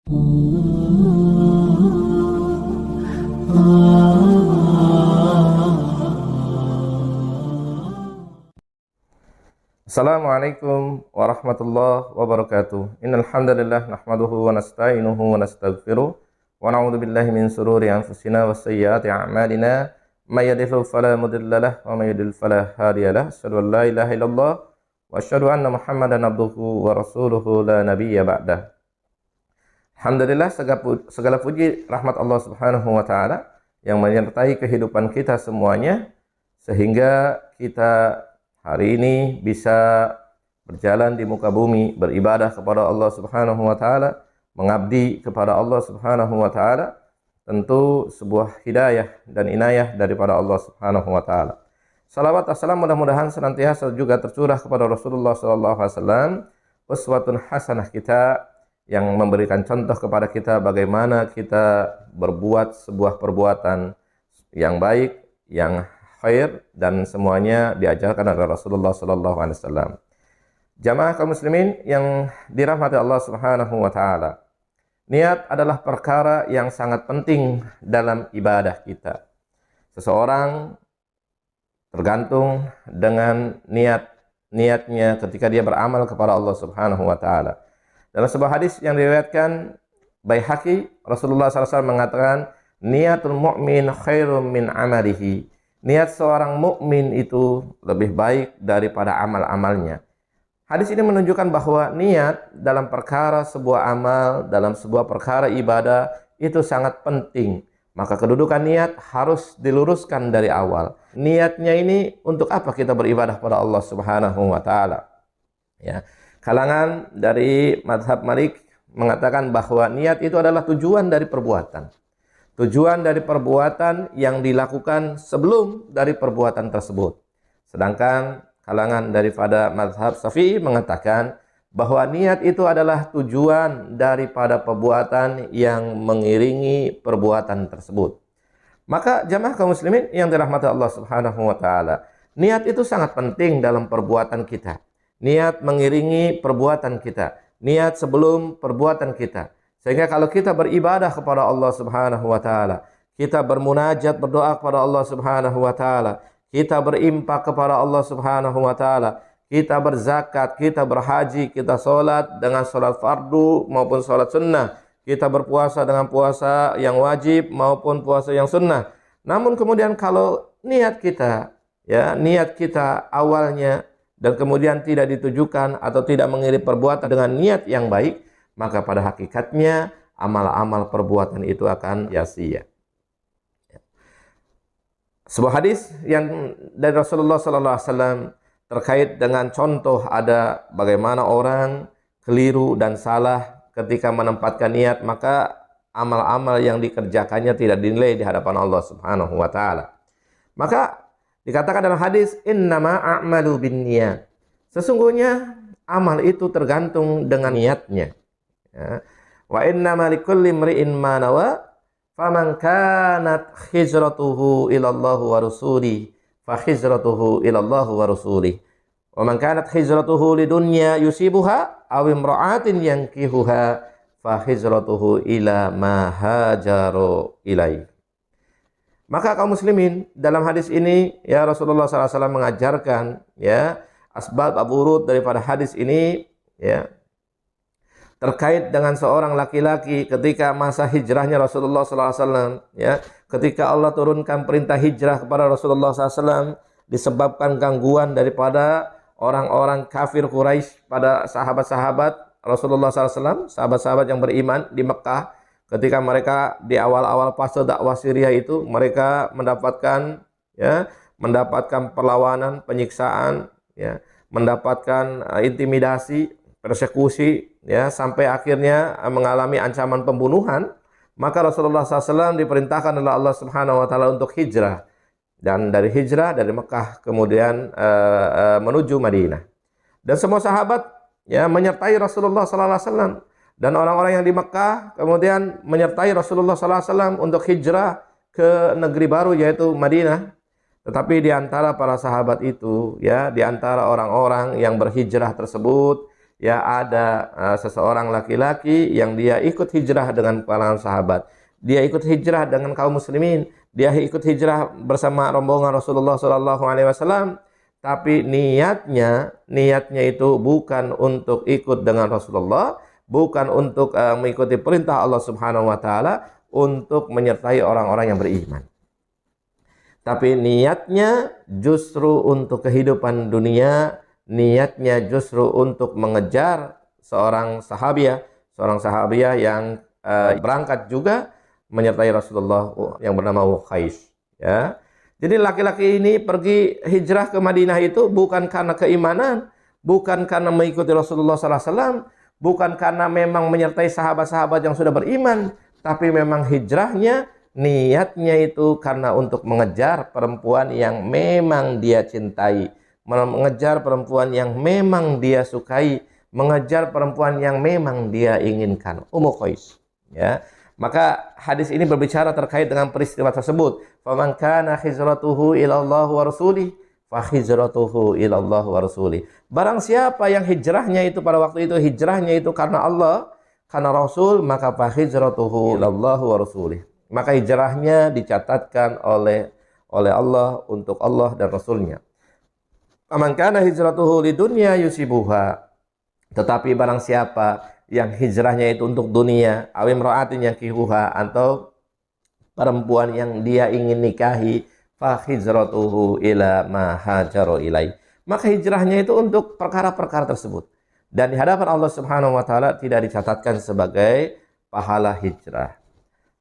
Assalamualaikum warahmatullahi wabarakatuh. Innal hamdalillah nahmaduhu wa nasta'inuhu wa nastaghfiruh wa na'udzu billahi min shururi anfusina wa sayyiati a'malina. May yahdihillahu fala mudilla lahu wa may yudlil fala hadiya lahu. Asyhadu an la ilaha illallah wa asyhadu anna Muhammadan abduhu wa rasuluhu la nabiyya ba'dah. Alhamdulillah, segala puji rahmat Allah Subhanahu wa taala yang menyertai kehidupan kita semuanya sehingga kita hari ini bisa berjalan di muka bumi, beribadah kepada Allah Subhanahu wa taala, mengabdi kepada Allah Subhanahu wa taala, tentu sebuah hidayah dan inayah daripada Allah Subhanahu wa taala. Salawat assalam mudah-mudahan senantiasa juga tercurah kepada Rasulullah sallallahu alaihi wasallam, uswatun hasanah kita yang memberikan contoh kepada kita bagaimana kita berbuat sebuah perbuatan yang baik, yang khair, dan semuanya diajarkan oleh Rasulullah sallallahu alaihi wasallam. Jamaah kaum muslimin yang dirahmati Allah Subhanahu wa taala. Niat adalah perkara yang sangat penting dalam ibadah kita. Seseorang tergantung dengan niatnya ketika dia beramal kepada Allah Subhanahu wa taala. Dalam sebuah hadis yang diriwayatkan Baihaqi, Rasulullah SAW mengatakan, niatul mu'min khairum min amalihi. Niat seorang mukmin itu lebih baik daripada amal-amalnya. Hadis ini menunjukkan bahwa niat dalam perkara sebuah amal, dalam sebuah perkara ibadah itu sangat penting. Maka kedudukan niat harus diluruskan dari awal. Niatnya ini untuk apa kita beribadah pada Allah Subhanahu wa taala? Ya. Kalangan dari mazhab Malik mengatakan bahwa niat itu adalah tujuan dari perbuatan. Tujuan dari perbuatan yang dilakukan sebelum dari perbuatan tersebut. Sedangkan kalangan daripada mazhab Syafi'i mengatakan bahwa niat itu adalah tujuan daripada perbuatan yang mengiringi perbuatan tersebut. Maka jamaah kaum muslimin yang dirahmati Allah Subhanahu wa taala, niat itu sangat penting dalam perbuatan kita. Niat mengiringi perbuatan kita, niat sebelum perbuatan kita. Sehingga kalau kita beribadah kepada Allah Subhanahu wa taala, kita bermunajat, berdoa kepada Allah Subhanahu wa taala, kita berimpak kepada Allah Subhanahu wa taala, kita berzakat, kita berhaji, kita sholat dengan sholat fardu maupun sholat sunnah, kita berpuasa dengan puasa yang wajib maupun puasa yang sunnah. Namun kemudian kalau niat kita awalnya dan kemudian tidak ditujukan atau tidak mengiringi perbuatan dengan niat yang baik, maka pada hakikatnya amal-amal perbuatan itu akan sia-sia. Sebuah hadis yang dari Rasulullah SAW terkait dengan contoh ada bagaimana orang keliru dan salah ketika menempatkan niat, maka amal-amal yang dikerjakannya tidak dinilai di hadapan Allah Subhanahu wa taala. Maka dikatakan dalam hadis, innama a'malu binniyat. Sesungguhnya amal itu tergantung dengan niatnya. Ya. Wa innama likulli imri'in ma nawa faman kanat hijratuhu ila Allah wa rasulih fa hijratuhu ila Allah wa rasulih wa man kanat hijratuhu lidunya yusibuha aw imra'atin yankihuha fa hijratuhu ila ma hajaru ilaih. Maka kaum muslimin, dalam hadis ini ya Rasulullah SAW mengajarkan ya asbab urut daripada hadis ini ya terkait dengan seorang laki-laki ketika masa hijrahnya Rasulullah SAW, ya, ketika Allah turunkan perintah hijrah kepada Rasulullah SAW disebabkan gangguan daripada orang-orang kafir Quraisy pada sahabat-sahabat Rasulullah SAW, sahabat-sahabat yang beriman di Mekah, ketika mereka di awal-awal fase dakwah Syria itu mereka mendapatkan perlawanan, penyiksaan, ya, mendapatkan intimidasi, persekusi, ya, sampai akhirnya mengalami ancaman pembunuhan. Maka Rasulullah SAW diperintahkan oleh Allah Subhanahu wa taala untuk hijrah, dan dari hijrah dari Mekah kemudian menuju Madinah. Dan semua sahabat ya menyertai Rasulullah SAW, dan orang-orang yang di Mekah kemudian menyertai Rasulullah SAW untuk hijrah ke negeri baru yaitu Madinah. Tetapi di antara para sahabat itu, ya, di antara orang-orang yang berhijrah tersebut, ya ada seseorang laki-laki yang dia ikut hijrah dengan kalangan sahabat. Dia ikut hijrah dengan kaum muslimin, dia ikut hijrah bersama rombongan Rasulullah sallallahu alaihi wasallam, tapi niatnya itu bukan untuk ikut dengan Rasulullah, bukan untuk mengikuti perintah Allah Subhanahu wa taala, untuk menyertai orang-orang yang beriman. Tapi niatnya justru untuk kehidupan dunia, niatnya justru untuk mengejar seorang sahabiah yang berangkat juga menyertai Rasulullah yang bernama Uqais, ya. Jadi laki-laki ini pergi hijrah ke Madinah itu bukan karena keimanan, bukan karena mengikuti Rasulullah SAW, bukan karena memang menyertai sahabat-sahabat yang sudah beriman, tapi memang hijrahnya, niatnya itu karena untuk mengejar perempuan yang memang dia cintai, mengejar perempuan yang memang dia sukai, mengejar perempuan yang memang dia inginkan. Ummu Qais, ya. Maka hadis ini berbicara terkait dengan peristiwa tersebut. Faman kana hijratuhu ila Allah wa rasulih, fa hijratuhu ila Allah wa rasulih. Barang siapa yang hijrahnya itu pada waktu itu hijrahnya itu karena Allah, karena Rasul, maka fa hijratuhu ila Allah wa rasulih. Maka hijrahnya dicatatkan oleh Allah untuk Allah dan Rasulnya. Faman kana hijratuhu lidunya yusibuha. Tetapi barang siapa yang hijrahnya itu untuk dunia, awim ra'atin yang kihuha, atau perempuan yang dia ingin nikahi, fa hijratuhu ila ma hajara ilai. Maka hijrahnya itu untuk perkara-perkara tersebut. Dan di hadapan Allah Subhanahu wa taala tidak dicatatkan sebagai pahala hijrah.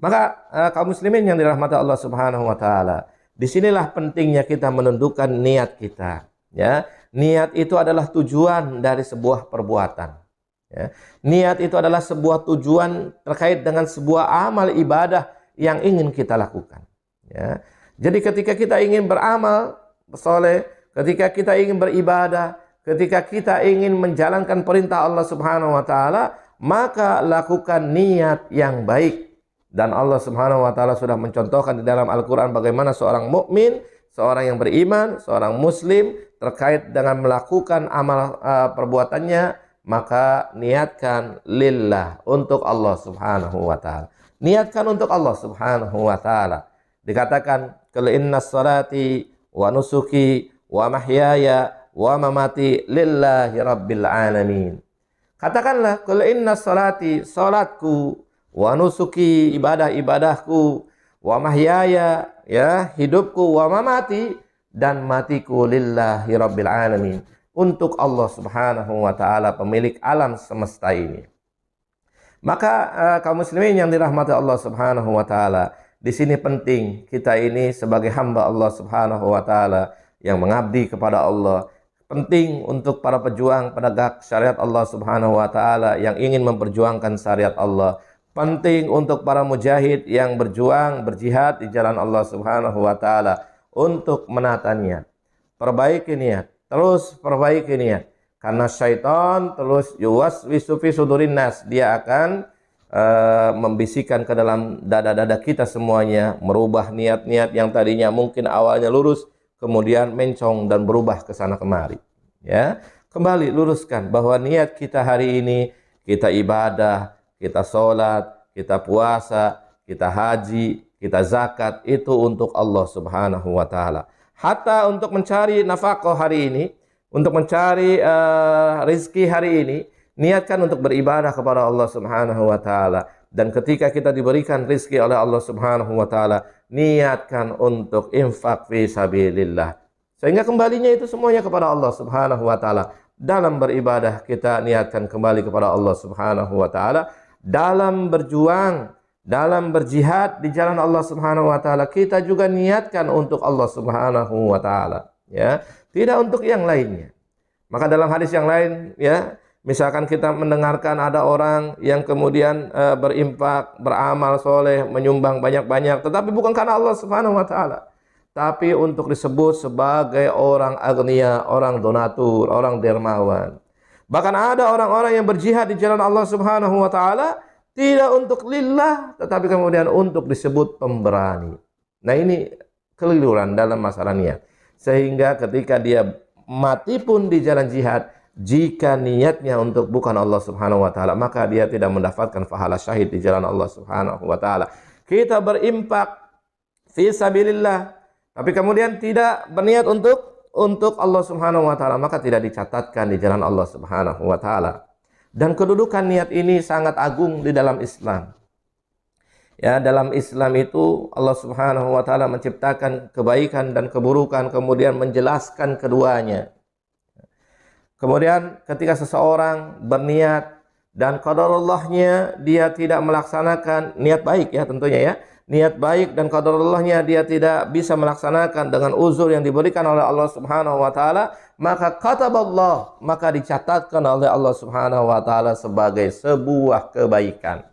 Maka kaum muslimin yang dirahmati Allah Subhanahu wa taala, disinilah pentingnya kita menentukan niat kita, ya. Niat itu adalah tujuan dari sebuah perbuatan. Ya. Niat itu adalah sebuah tujuan terkait dengan sebuah amal ibadah yang ingin kita lakukan. Ya. Jadi ketika kita ingin beramal soleh, ketika kita ingin beribadah, ketika kita ingin menjalankan perintah Allah Subhanahu wa taala, maka lakukan niat yang baik. Dan Allah Subhanahu wa taala sudah mencontohkan di dalam Al-Qur'an bagaimana seorang mukmin, seorang yang beriman, seorang muslim terkait dengan melakukan amal perbuatannya, maka niatkan lillah, untuk Allah Subhanahu wa taala. Niatkan untuk Allah Subhanahu wa taala. Dikatakan, qul innas salati wa nusuki wa mahyaya wa mamati lillahi rabbil alamin. Katakanlah, qul innas salati, salatku, wa nusuki, ibadah-ibadahku, wa mahyaya, ya, hidupku, wa mamati, dan matiku, lillahi rabbil alamin, untuk Allah Subhanahu wa taala, pemilik alam semesta ini. Maka kaum muslimin yang dirahmati Allah Subhanahu wa taala, di sini penting kita ini sebagai hamba Allah Subhanahu wa taala yang mengabdi kepada Allah. Penting untuk para pejuang penegak syariat Allah Subhanahu wa taala yang ingin memperjuangkan syariat Allah. Penting untuk para mujahid yang berjuang, berjihad di jalan Allah Subhanahu wa taala untuk menata niat. Perbaiki niat. Terus perbaiki niat, karena syaitan terus yuwaswisu fi sudurin nas, dia akan membisikkan ke dalam dada-dada kita semuanya, merubah niat-niat yang tadinya mungkin awalnya lurus, kemudian mencong dan berubah ke sana kemari. Ya, kembali luruskan bahwa niat kita hari ini, kita ibadah, kita sholat, kita puasa, kita haji, kita zakat, itu untuk Allah Subhanahu wa taala. Hatta untuk mencari nafkah hari ini, untuk mencari rezeki hari ini, niatkan untuk beribadah kepada Allah Subhanahu wa taala. Dan ketika kita diberikan rezeki oleh Allah Subhanahu wa taala, niatkan untuk infak fi sabilillah. Sehingga kembalinya itu semuanya kepada Allah Subhanahu wa taala. Dalam beribadah kita niatkan kembali kepada Allah Subhanahu wa taala. Dalam berjuang, dalam berjihad di jalan Allah Subhanahu wa taala, kita juga niatkan untuk Allah Subhanahu wa taala, ya, tidak untuk yang lainnya. Maka dalam hadis yang lain, ya, misalkan kita mendengarkan ada orang yang kemudian berinfak, beramal soleh, menyumbang banyak-banyak, tetapi bukan karena Allah Subhanahu wa taala, tapi untuk disebut sebagai orang agnia, orang donatur, orang dermawan. Bahkan ada orang-orang yang berjihad di jalan Allah Subhanahu wa taala tidak untuk lillah, tetapi kemudian untuk disebut pemberani. Nah, ini keliruan dalam masalah niat. Sehingga ketika dia mati pun di jalan jihad, jika niatnya untuk bukan Allah Subhanahu wa taala, maka dia tidak mendapatkan pahala syahid di jalan Allah Subhanahu wa taala. Kita berimpak fi sabilillah, tapi kemudian tidak berniat untuk Allah Subhanahu wa taala, maka tidak dicatatkan di jalan Allah Subhanahu wa taala. Dan kedudukan niat ini sangat agung di dalam Islam. Ya, dalam Islam itu Allah Subhanahu wa taala menciptakan kebaikan dan keburukan, kemudian menjelaskan keduanya. Kemudian ketika seseorang berniat dan qadarullahnya dia tidak melaksanakan niat baik, ya tentunya ya, niat baik dan qadarullahnya dia tidak bisa melaksanakan dengan uzur yang diberikan oleh Allah Subhanahu wa taala, maka kataballah, maka dicatatkan oleh Allah Subhanahu wa taala sebagai sebuah kebaikan.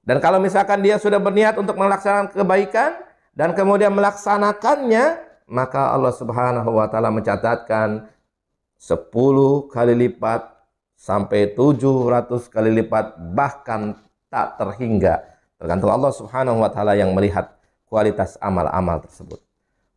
Dan kalau misalkan dia sudah berniat untuk melaksanakan kebaikan dan kemudian melaksanakannya, maka Allah Subhanahu wa taala mencatatkan 10 kali lipat sampai 700 kali lipat, bahkan tak terhingga. Tergantung Allah Subhanahu wa taala yang melihat kualitas amal-amal tersebut.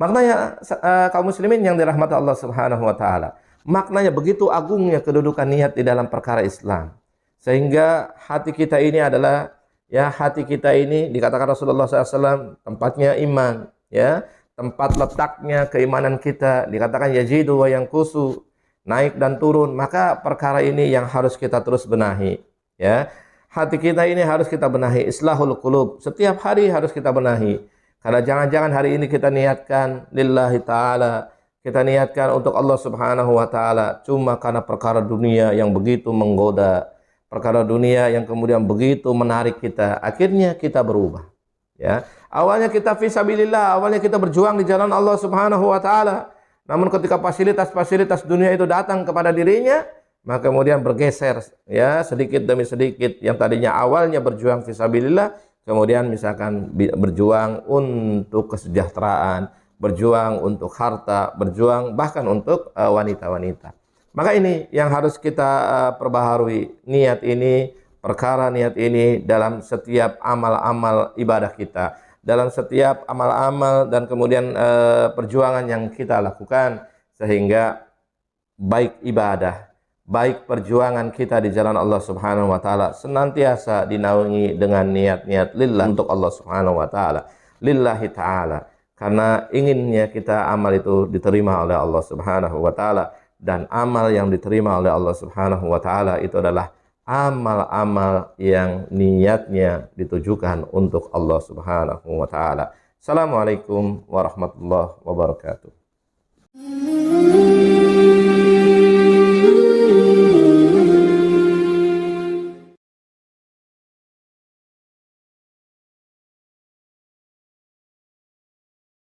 Maknanya kaum muslimin yang dirahmati Allah Subhanahu wa taala, maknanya begitu agungnya kedudukan niat di dalam perkara Islam. Sehingga hati kita ini adalah, ya, hati kita ini dikatakan Rasulullah SAW tempatnya iman, ya, tempat letaknya keimanan kita, dikatakan yazidu wa yanqusu, naik dan turun. Maka perkara ini yang harus kita terus benahi, ya. Hati kita ini harus kita benahi, islahul qulub, setiap hari harus kita benahi. Karena jangan-jangan hari ini kita niatkan lillahi ta'ala, kita niatkan untuk Allah Subhanahu wa ta'ala, cuma karena perkara dunia yang begitu menggoda, perkara dunia yang kemudian begitu menarik kita, akhirnya kita berubah. Ya, awalnya kita fisabilillah, awalnya kita berjuang di jalan Allah Subhanahu wa taala. Namun ketika fasilitas-fasilitas dunia itu datang kepada dirinya, maka kemudian bergeser, ya, sedikit demi sedikit. Yang tadinya awalnya berjuang fisabilillah, kemudian misalkan berjuang untuk kesejahteraan, berjuang untuk harta, berjuang bahkan untuk wanita-wanita. Maka ini yang harus kita perbaharui, niat ini, perkara niat ini dalam setiap amal-amal ibadah kita, dalam setiap amal-amal dan kemudian perjuangan yang kita lakukan, sehingga baik ibadah, baik perjuangan kita di jalan Allah Subhanahu wa taala senantiasa dinaungi dengan niat-niat lillah, untuk Allah Subhanahu wa taala, lillahi taala, karena inginnya kita amal itu diterima oleh Allah Subhanahu wa taala. Dan amal yang diterima oleh Allah Subhanahu wa taala itu adalah amal-amal yang niatnya ditujukan untuk Allah Subhanahu wa taala. Assalamualaikum warahmatullahi wabarakatuh.